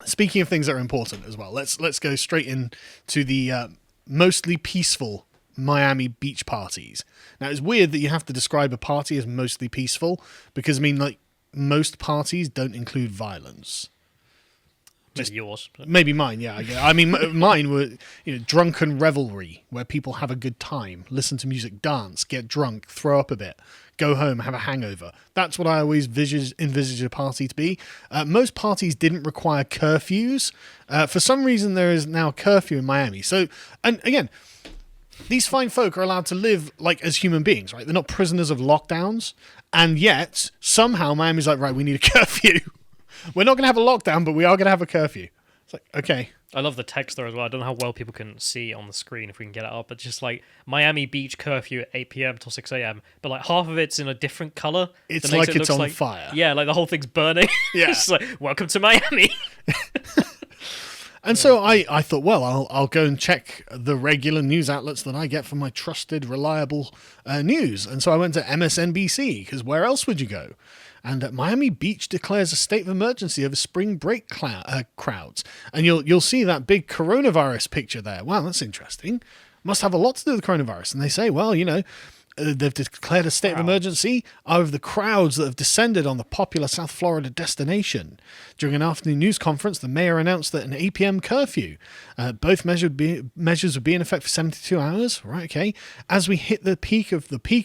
Speaking of things that are important as well, let's go straight in to the mostly peaceful Miami beach parties. Now, it's weird that you have to describe a party as mostly peaceful because, I mean, like, most parties don't include violence. Maybe yours. But... Maybe mine, yeah. I mean, mine were drunken revelry where people have a good time, listen to music, dance, get drunk, throw up a bit, go home, have a hangover. That's what I always envisage a party to be. Most parties didn't require curfews. For some reason, there is now a curfew in Miami. So, and again, these fine folk are allowed to live like as human beings, right? They're not prisoners of lockdowns. And yet, somehow, Miami's like, right, we need a curfew. We're not going to have a lockdown, but we are going to have a curfew. It's like, okay. I love the text there as well. I don't know how well people can see on the screen if we can get it up, but just like Miami Beach curfew at 8 p.m. till 6 a.m. But like half of it's in a different color. It's like it's on fire. Yeah, like the whole thing's burning. Yeah. It's like, welcome to Miami. And so I thought, well, I'll go and check the regular news outlets that I get from my trusted, reliable news. And so I went to MSNBC, because where else would you go? And Miami Beach declares a state of emergency over spring break crowds. And you'll see that big coronavirus picture there. Wow, that's interesting. Must have a lot to do with coronavirus. And they say, well, they've declared a state of emergency over the crowds that have descended on the popular South Florida destination. During an afternoon news conference, the mayor announced that an 8 p.m. curfew. Both measures would be in effect for 72 hours. Right, okay. As we hit the peak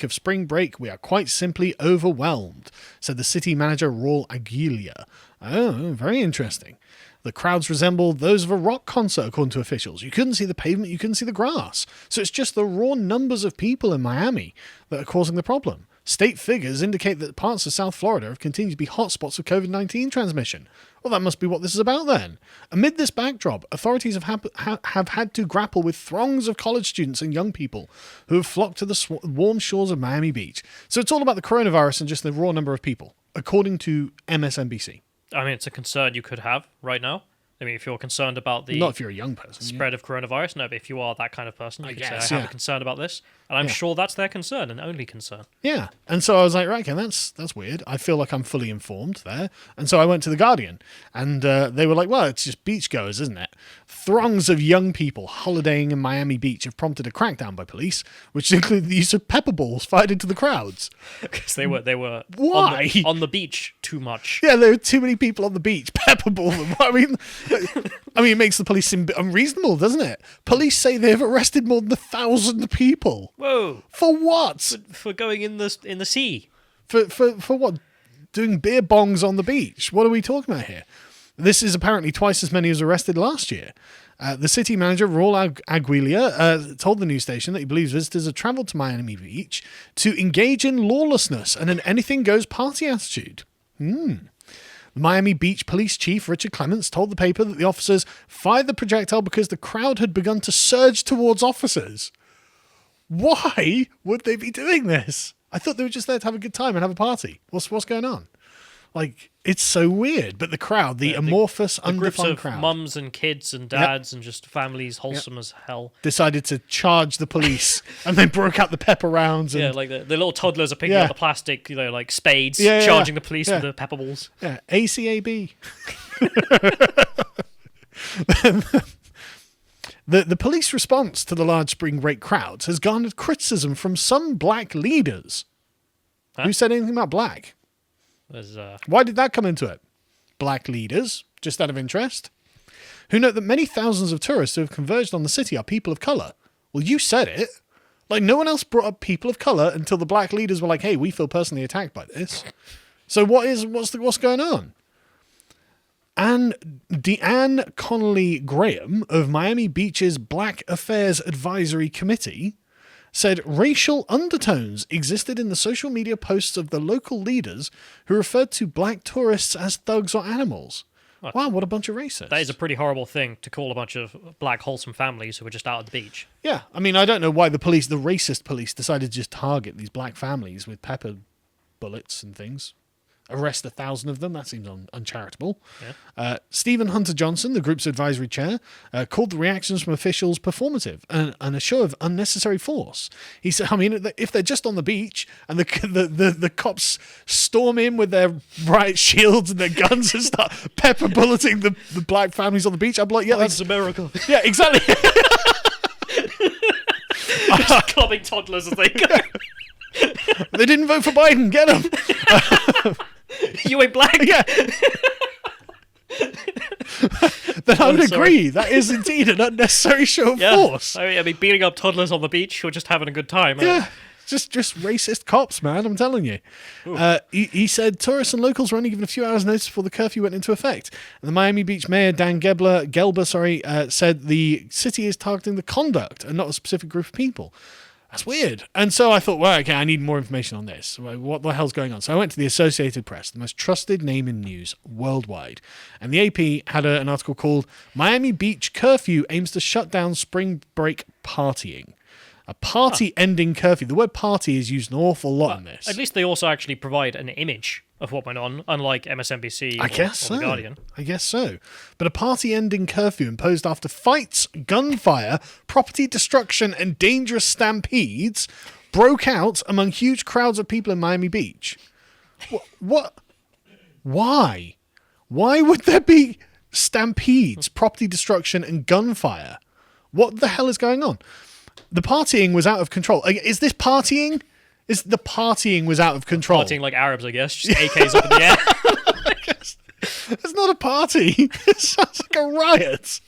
of spring break, we are quite simply overwhelmed, said the city manager, Raul Aguilia. Oh, very interesting. The crowds resembled those of a rock concert, according to officials. You couldn't see the pavement, you couldn't see the grass. So it's just the raw numbers of people in Miami that are causing the problem. State figures indicate that parts of South Florida have continued to be hotspots of COVID-19 transmission. Well, that must be what this is about then. Amid this backdrop, authorities have had to grapple with throngs of college students and young people who have flocked to the warm shores of Miami Beach. So it's all about the coronavirus and just the raw number of people, according to MSNBC. I mean, it's a concern you could have right now. I mean, if you're concerned about the not if you're a young person, spread of coronavirus, no, but if you are that kind of person, you could say, I have a concern about this. And I'm Yeah. sure that's their concern and only concern. Yeah. And so I was like, right, okay, that's weird. I feel like I'm fully informed there. And so I went to The Guardian, and they were like, well, it's just beachgoers, isn't it? Throngs of young people holidaying in Miami Beach have prompted a crackdown by police, which included the use of pepper balls fired into the crowds. Because they were Why? On the beach too much. Yeah, there were too many people on the beach. Pepper ball them. I mean, it makes the police seem unreasonable, doesn't it? Police say they've arrested more than 1,000 people. Whoa. For what? For going in the sea. For what? Doing beer bongs on the beach? What are we talking about here? This is apparently twice as many as arrested last year. The city manager, Raul Aguilia, told the news station that he believes visitors have travelled to Miami Beach to engage in lawlessness and an anything-goes party attitude. The Miami Beach Police Chief, Richard Clements, told the paper that the officers fired the projectile because the crowd had begun to surge towards officers. Why would they be doing this? I thought they were just there to have a good time and have a party. What's going on? Like, it's so weird. But the crowd, the amorphous, undefined crowd. Groups of mums and kids and dads and just families wholesome as hell. Decided to charge the police and they broke out the pepper rounds. And, like the little toddlers are picking up the plastic, like spades, charging the police with the pepper balls. Yeah, ACAB. The police response to the large spring break crowds has garnered criticism from some black leaders. Huh? Who said anything about black? Why did that come into it? Black leaders, just out of interest, who note that many thousands of tourists who have converged on the city are people of colour. Well, you said it. Like, no one else brought up people of colour until the black leaders were like, hey, we feel personally attacked by this. So what's going on? And Deanne Connolly Graham of Miami Beach's Black Affairs Advisory Committee said racial undertones existed in the social media posts of the local leaders who referred to black tourists as thugs or animals. Wow, what a bunch of racists. That is a pretty horrible thing to call a bunch of black wholesome families who were just out at the beach. Yeah, I mean, I don't know why the racist police decided to just target these black families with pepper bullets and things. arrest 1,000 of them. That seems uncharitable. Yeah. Stephen Hunter Johnson, the group's advisory chair, called the reactions from officials performative and a show of unnecessary force. He said, I mean, if they're just on the beach and the cops storm in with their riot shields and their guns and start pepper bulleting the black families on the beach, I'm like, yeah, that's America. Yeah, exactly. Just clubbing toddlers as they go. They didn't vote for Biden. Get them. You ain't black. Yeah. Then I would agree. That is indeed an unnecessary show of force. I mean, beating up toddlers on the beach who are just having a good time. Yeah. Just racist cops, man. I'm telling you. He said tourists and locals were only given a few hours' notice before the curfew went into effect. And the Miami Beach mayor, Dan Gelber, said the city is targeting the conduct and not a specific group of people. That's weird. And so I thought, well, okay, I need more information on this. What the hell's going on? So I went to the Associated Press, the most trusted name in news worldwide. And the AP had an article called Miami Beach Curfew Aims to Shut Down Spring Break Partying. A party-ending curfew. The word party is used an awful lot in this. At least they also actually provide an image of what went on, unlike MSNBC or The Guardian. I guess so. But a party-ending curfew imposed after fights, gunfire, property destruction, and dangerous stampedes broke out among huge crowds of people in Miami Beach. What? Why? Why would there be stampedes, property destruction, and gunfire? What the hell is going on? The partying was out of control. Is this partying? The partying was out of control? Partying like Arabs, I guess. Just AKs up in the air. It's not a party. It sounds like a riot.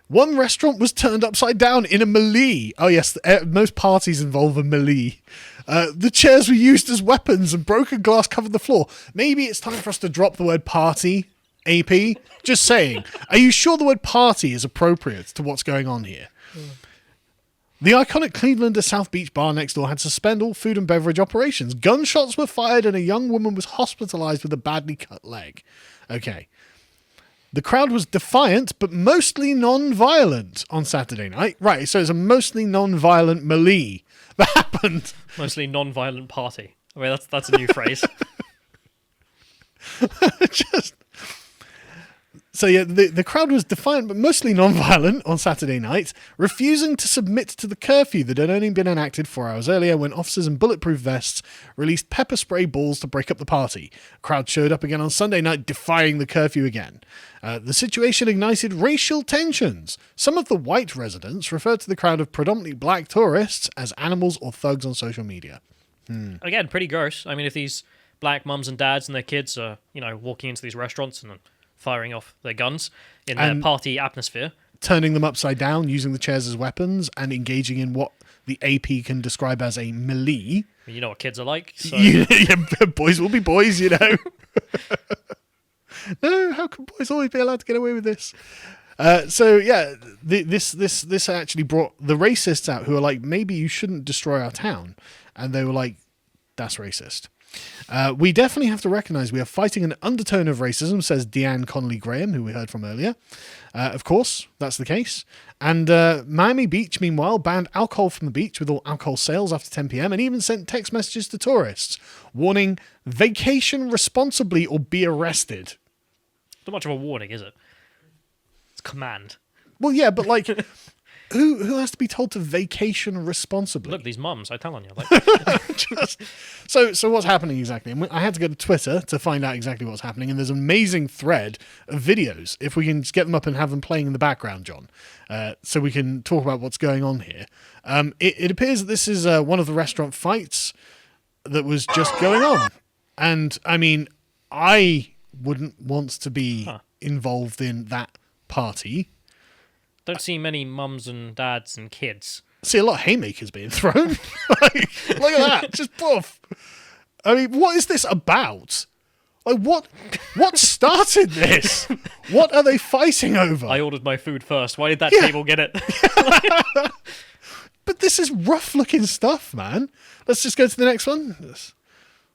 One restaurant was turned upside down in a melee. Oh, yes. Most parties involve a melee. The chairs were used as weapons and broken glass covered the floor. Maybe it's time for us to drop the word party, AP. Just saying. Are you sure the word party is appropriate to what's going on here? The iconic Clevelander South Beach bar next door had to suspend all food and beverage operations. Gunshots were fired and a young woman was hospitalized with a badly cut leg. Okay. The crowd was defiant, but mostly non-violent on Saturday night. Right, so it's a mostly non-violent melee that happened. Mostly non-violent party. I mean, that's a new phrase. So yeah, the crowd was defiant but mostly non-violent on Saturday night, refusing to submit to the curfew that had only been enacted 4 hours earlier when officers in bulletproof vests released pepper spray balls to break up the party. A crowd showed up again on Sunday night, defying the curfew again. The situation ignited racial tensions. Some of the white residents referred to the crowd of predominantly black tourists as animals or thugs on social media. Again, pretty gross. I mean, if these black mums and dads and their kids are, walking into these restaurants and firing off their guns in their party atmosphere, turning them upside down, using the chairs as weapons, and engaging in what the AP can describe as a melee. You know what kids are like. So. Yeah, boys will be boys, No, how can boys always be allowed to get away with this? This actually brought the racists out who are like, maybe you shouldn't destroy our town. And they were like, that's racist. We definitely have to recognise we are fighting an undertone of racism, says Deanne Connolly-Graham, who we heard from earlier. Of course, that's the case. And Miami Beach, meanwhile, banned alcohol from the beach with all alcohol sales after 10 p.m. and even sent text messages to tourists warning, vacation responsibly or be arrested. Not much of a warning, is it? It's command. Well, yeah, but like... Who has to be told to vacation responsibly? Look, these mums, I'm telling you. So what's happening exactly? I had to go to Twitter to find out exactly what's happening, and there's an amazing thread of videos. If we can just get them up and have them playing in the background, John, so we can talk about what's going on here. It appears that this is one of the restaurant fights that was just going on. And, I mean, I wouldn't want to be involved in that party. Don't see many mums and dads and kids. See a lot of haymakers being thrown. Look at that, just poof. I mean, what is this about? Like, what started this? What are they fighting over? I ordered my food first. Why did that table get it? But this is rough-looking stuff, man. Let's just go to the next one.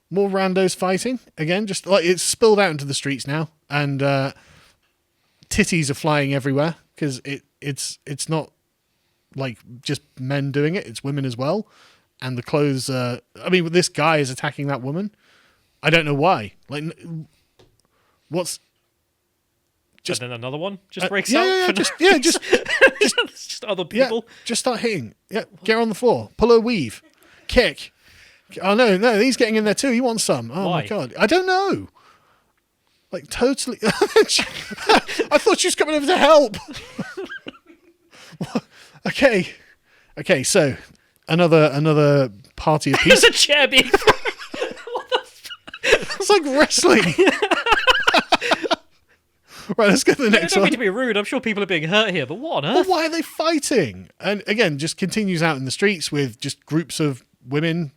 More randos fighting again. Just like it's spilled out into the streets now, and titties are flying everywhere because it's not like just men doing it, it's women as well. And the clothes, I mean, this guy is attacking that woman. I don't know why. Like, what's Just and then another one just breaks yeah, out. yeah, for just just other people. just start hitting. Yeah, get her on the floor, pull her weave, kick. Oh no, he's getting in there too. He wants some. Oh Why? my god, I don't know. Like totally. I thought she was coming over to help. Okay. So another party of peace. There's a chair being. It's like wrestling. Right, let's get to the I next don't one. mean to be rude. I'm sure people are being hurt here, but what on Well, earth? why are they fighting? And again, just continues out in the streets with just groups of women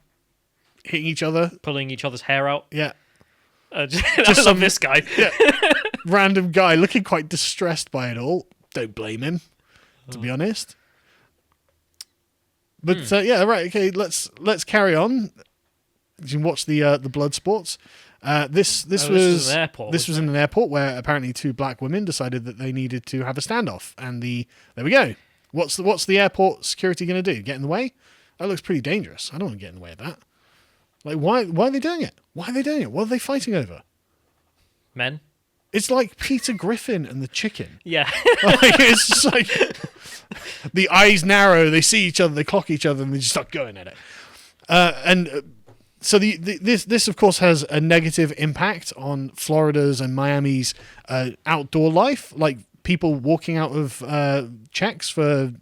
hitting each other. Pulling each other's hair out. Yeah. Just some- this guy. Yeah. Random guy looking quite distressed by it all. Don't blame him, to be honest. But yeah, right. Okay, let's carry on. You can watch the blood sports. This was an airport. This was in an airport where apparently two black women decided that they needed to have a standoff, and there we go. What's the airport security going to do? Get in the way? That looks pretty dangerous. I don't want to get in the way of that. Like, why are they doing it? Why are they doing it? What are they fighting over? Men. It's like Peter Griffin and the chicken. Yeah. Like, it's just like the eyes narrow, they see each other, they clock each other, and they just start going at it. So this of course has a negative impact on Florida's and Miami's outdoor life, like people walking out of checks for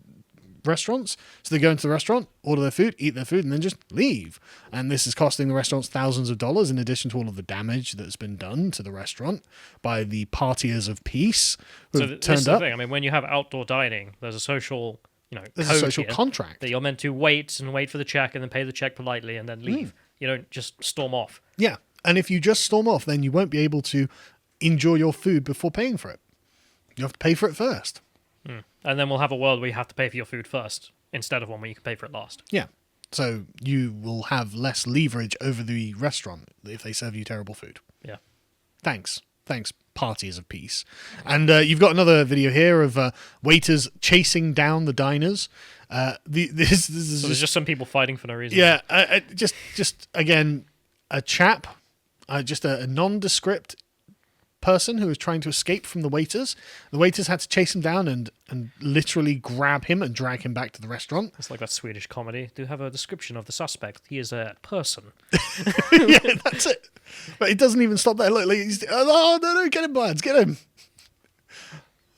restaurants. So they go into the restaurant, order their food, eat their food, and then just leave. And this is costing the restaurants thousands of dollars, in addition to all of the damage that's been done to the restaurant by the partiers of peace who So have this is turned the up. thing. I mean, when you have outdoor dining, there's a social, There's a code social here contract. that you're meant to wait for the check and then pay the check politely and then leave. You don't just storm off. Yeah. And if you just storm off, then you won't be able to enjoy your food before paying for it. You have to pay for it first. And then we'll have a world where you have to pay for your food first instead of one where you can pay for it last. Yeah. So you will have less leverage over the restaurant if they serve you terrible food. Yeah. Thanks, parties of peace. And you've got another video here of waiters chasing down the diners. This is So there's just some people fighting for no reason. yeah, just again, a chap, just a nondescript person who was trying to escape from the waiters. The waiters had to chase him down and literally grab him and drag him back to the restaurant. It's like that Swedish comedy. Do you have a description of the suspect? He is a person. Yeah, that's it. But it doesn't even stop there. Look, he's, oh no, get him, lads, get him.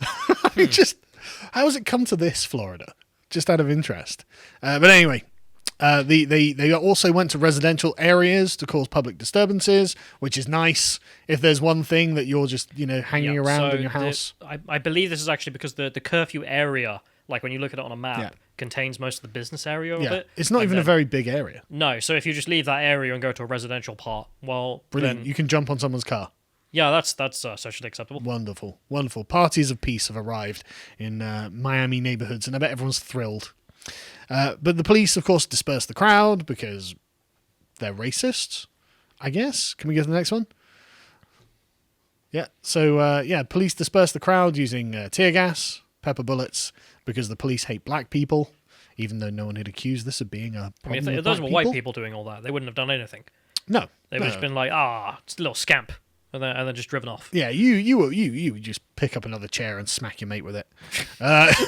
I mean, just how has it come to this, Florida? Just out of interest. But anyway, they also went to residential areas to cause public disturbances, which is nice. If there's one thing that you're just hanging Yeah, around so in your house, I believe this is actually because the curfew area, like when you look at it on a map, Yeah. contains most of the business area of yeah, it. it's not And even a then- very big area. No, so if you just leave that area and go to a residential part, well, Brilliant. then You can jump on someone's car. yeah, that's socially acceptable. Wonderful, wonderful. Parties of peace have arrived in Miami neighborhoods, and I bet everyone's thrilled. But the police, of course, disperse the crowd because they're racist, I guess. Can we go to the next one? Yeah. So, police disperse the crowd using tear gas, pepper bullets, because the police hate black people, even though no one had accused this of being a I problem mean, if with those black were white people doing all that, they wouldn't have done anything. No. They would have just been like, it's a little scamp, and then just driven off. Yeah, you would just pick up another chair and smack your mate with it.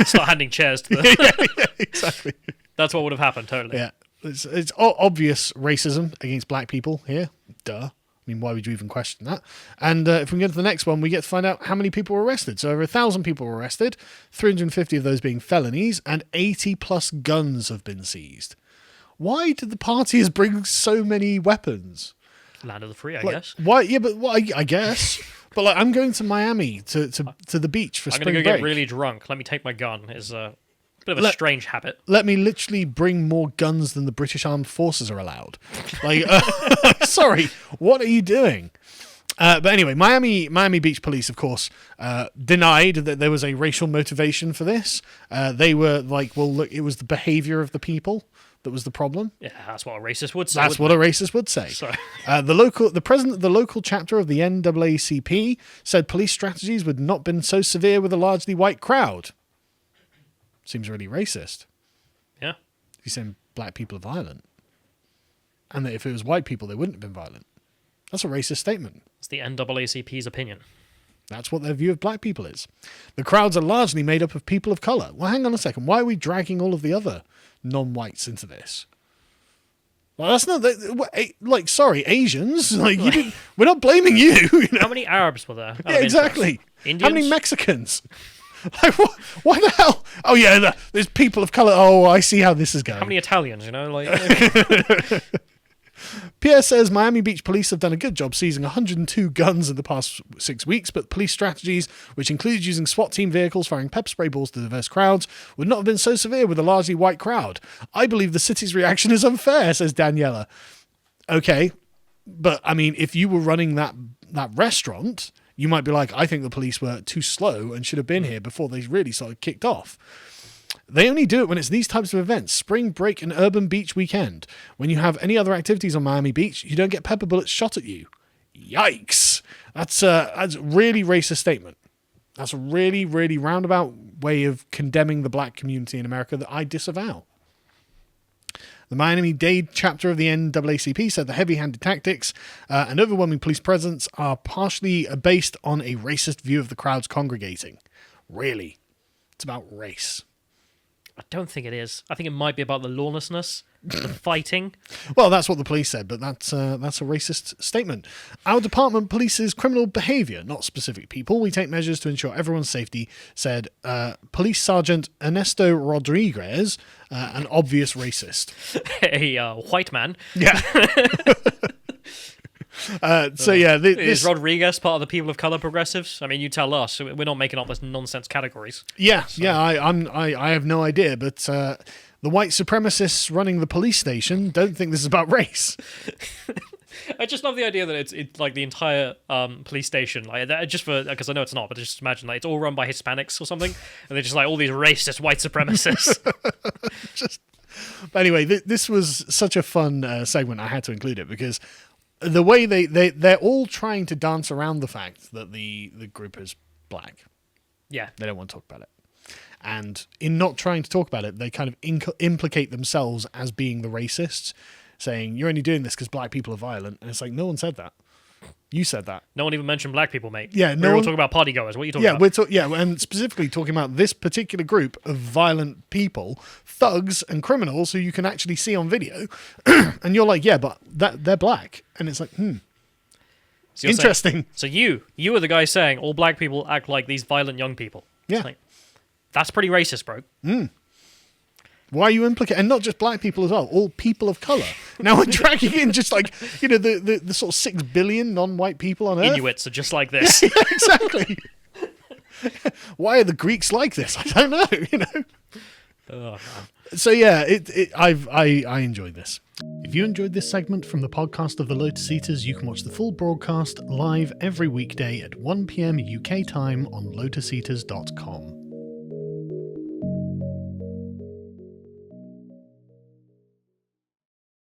Start handing chairs to the... Yeah, exactly. That's what would have happened, totally. Yeah, it's obvious racism against black people here. Duh. I mean, why would you even question that? And if we get to the next one, we get to find out how many people were arrested. So over 1,000 people were arrested, 350 of those being felonies, and 80 plus guns have been seized. Why did the partiers bring so many weapons? Land of the free, I Like, guess. why? Yeah, but I guess. But like, I'm going to Miami to the beach for I'm spring going to go break. get really drunk. Let me take my gun. Is a bit of a strange habit. Let me literally bring more guns than the British Armed Forces are allowed. Like, sorry, what are you doing? But anyway, Miami Beach Police, of course, denied that there was a racial motivation for this. They were like, well, look, it was the behavior of the people that was the problem. Yeah, that's what a racist would say. That's what a racist would say. So- The president of the local chapter of the NAACP said police strategies would not been so severe with a largely white crowd. Seems really racist. Yeah. He's saying black people are violent. And that if it was white people, they wouldn't have been violent. That's a racist statement. It's the NAACP's opinion. That's what their view of black people is. The crowds are largely made up of people of colour. Well, hang on a second. Why are we dragging all of the other non-whites into this? Well, that's not... Like, sorry, Asians. Like, we're not blaming you. You know? How many Arabs were there? Yeah, exactly. Indians? How many Mexicans? Like, why the hell? Oh, yeah, there's people of colour. Oh, I see how this is going. How many Italians, you know? Like... Pierre says Miami Beach police have done a good job seizing 102 guns in the past 6 weeks, but police strategies, which includes using SWAT team vehicles firing pepper spray balls to diverse crowds, would not have been so severe with a largely white crowd. I believe the city's reaction is unfair, says Daniela. Okay, but I mean, if you were running that restaurant, you might be like, I think the police were too slow and should have been here before they really sort of kicked off. They only do it when it's these types of events, spring break and urban beach weekend. When you have any other activities on Miami Beach, you don't get pepper bullets shot at you. Yikes. That's a really racist statement. That's a really, really roundabout way of condemning the black community in America that I disavow. The Miami-Dade chapter of the NAACP said the heavy-handed tactics and overwhelming police presence are partially based on a racist view of the crowds congregating. Really. It's about race. I don't think it is. I think it might be about the lawlessness, the fighting. Well, that's what the police said, but that's a racist statement. Our department polices criminal behaviour, not specific people. We take measures to ensure everyone's safety, said Police Sergeant Ernesto Rodriguez, an obvious racist. A white man. Yeah. Is Rodriguez part of the people of color progressives? I mean, you tell us. We're not making up this nonsense categories. Yeah, so. Yeah. I have no idea, but the white supremacists running the police station don't think this is about race. I just love the idea that it's like the entire police station, like just for because I know it's not, but just imagine like it's all run by Hispanics or something, and they're just like all these racist white supremacists. But anyway, this was such a fun segment. I had to include it because. The way they're all trying to dance around the fact that the group is black. Yeah. They don't want to talk about it. And in not trying to talk about it, they kind of implicate themselves as being the racists, saying, you're only doing this because black people are violent. And it's like, no one said that. You said that. No one even mentioned black people, mate. Yeah, we're all talking about party goers. What are you talking about? And specifically talking about this particular group of violent people, thugs and criminals who you can actually see on video. And you're like, yeah, but they're black. And it's like, So interesting. Saying, so you are the guy saying all black people act like these violent young people. Yeah. Like, that's pretty racist, bro. Why are you implicating, and not just black people as well, all people of colour? Now we're dragging in just like, the sort of 6 billion non-white people on Earth. Inuits are just like this. Yeah, exactly. Why are the Greeks like this? I don't know, Oh, So yeah, I enjoyed this. If you enjoyed this segment from the podcast of the Lotus Eaters, you can watch the full broadcast live every weekday at 1 p.m. UK time on lotuseaters.com.